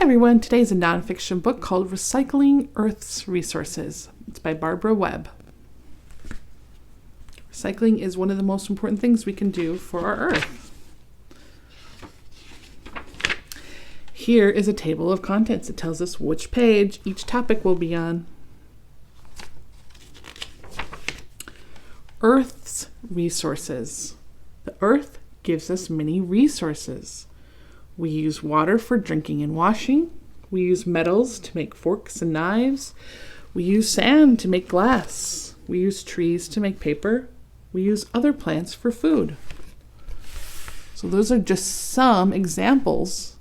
Everyone, today's a nonfiction book called Recycling Earth's Resources. It's by Barbara Webb. Recycling is one of the most important things we can do for our Earth. Here is a table of contents. It tells us which page each topic will be on. Earth's resources. The Earth gives us many resources. We use water for drinking and washing. We use metals to make forks and knives. We use sand to make glass. We use trees to make paper. We use other plants for food. So those are just some examples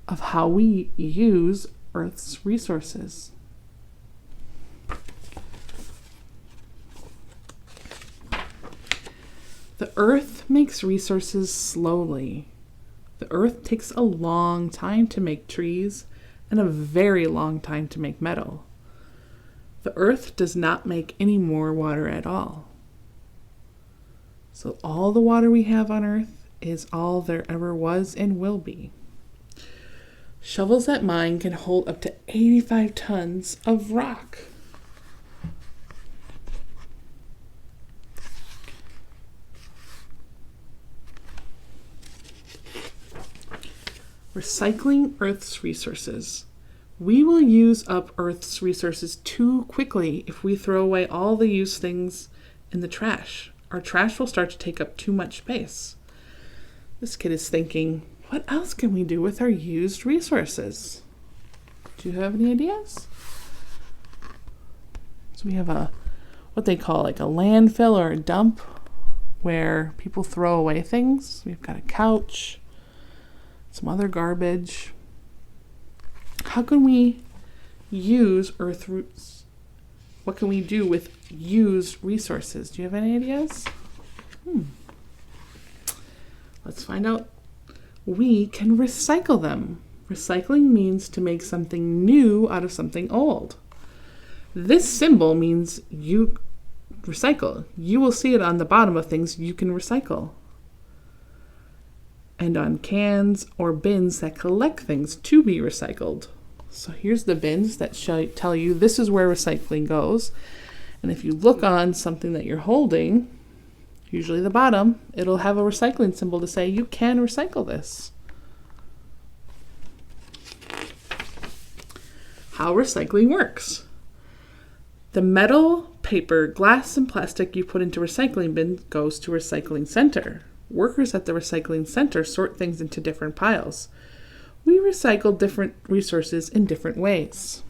of how we use Earth's resources. The Earth makes resources slowly. The Earth takes a long time to make trees and a very long time to make metal. The Earth does not make any more water at all. So all the water we have on Earth is all there ever was and will be. Shovels that mine can hold up to 85 tons of rock. Recycling Earth's resources. We will use up Earth's resources too quickly if we throw away all the used things in the trash. Our trash will start to take up too much space. This kid is thinking, what else can we do with our used resources? Do you have any ideas? So we have what they call like a landfill or a dump where people throw away things. We've got a couch, some other garbage. How can we use Earth roots? What can we do with used resources? Do you have any ideas? Let's find out. We can recycle them. Recycling means to make something new out of something old. This symbol means you recycle. You will see it on the bottom of things you can recycle, and on cans or bins that collect things to be recycled. So here's the bins that tell you this is where recycling goes. And if you look on something that you're holding, usually the bottom, it'll have a recycling symbol to say you can recycle this. How recycling works. The metal, paper, glass, and plastic you put into recycling bin goes to recycling center. Workers at the recycling center sort things into different piles. We recycle different resources in different ways.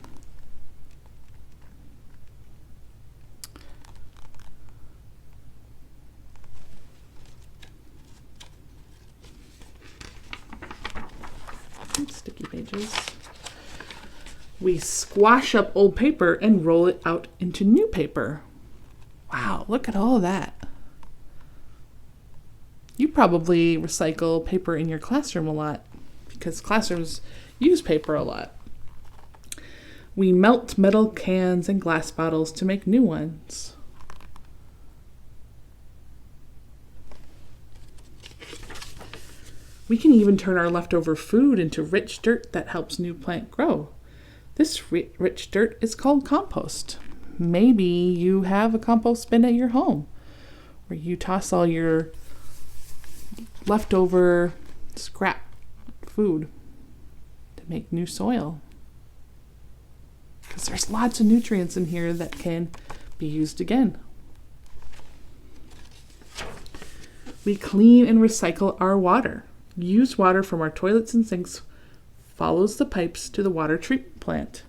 Sticky pages. We squash up old paper and roll it out into new paper. Wow, look at all of that. You probably recycle paper in your classroom a lot because classrooms use paper a lot. We melt metal cans and glass bottles to make new ones. We can even turn our leftover food into rich dirt that helps new plant grow. This rich dirt is called compost. Maybe you have a compost bin at your home where you toss all your leftover scrap food to make new soil. Because there's lots of nutrients in here that can be used again. We clean and recycle our water. Used water from our toilets and sinks follows the pipes to the water treatment plant.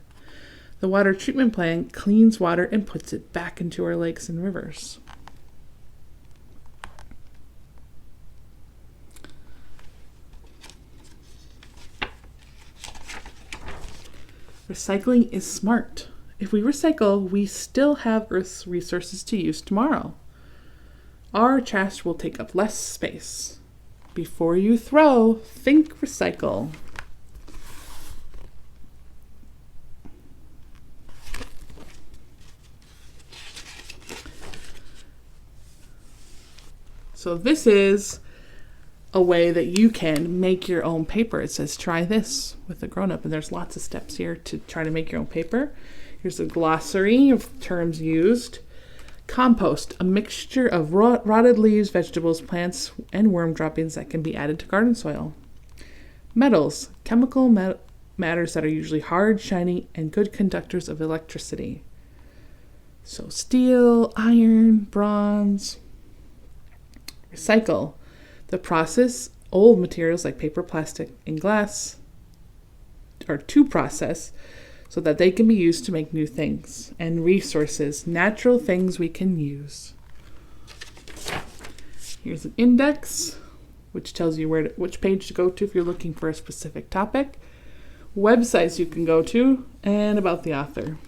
The water treatment plant cleans water and puts it back into our lakes and rivers. Recycling is smart. If we recycle, we still have Earth's resources to use tomorrow. Our trash will take up less space. Before you throw, think recycle. So this is a way that you can make your own paper. It says try this with a grown-up, and there's lots of steps here to try to make your own paper. Here's a glossary of terms used. Compost, a mixture of rotted leaves, vegetables, plants, and worm droppings that can be added to garden soil. Metals, chemical matters that are usually hard, shiny, and good conductors of electricity. So steel, iron, bronze. Recycle, the process old materials like paper, plastic, and glass are to process so that they can be used to make new things. And resources, natural things we can use. Here's an index, which tells you which page to go to if you're looking for a specific topic. Websites you can go to, and about the author.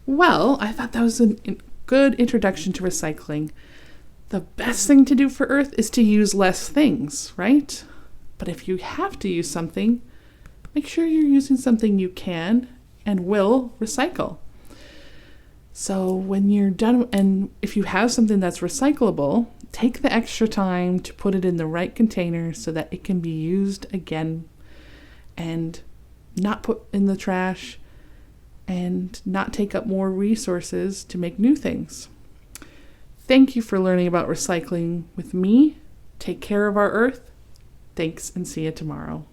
Well, I thought that was a good introduction to recycling. The best thing to do for Earth is to use less things, right? But if you have to use something, make sure you're using something you can and will recycle. So when you're done, and if you have something that's recyclable, take the extra time to put it in the right container so that it can be used again and not put in the trash and not take up more resources to make new things. Thank you for learning about recycling with me. Take care of our Earth. Thanks, and see you tomorrow.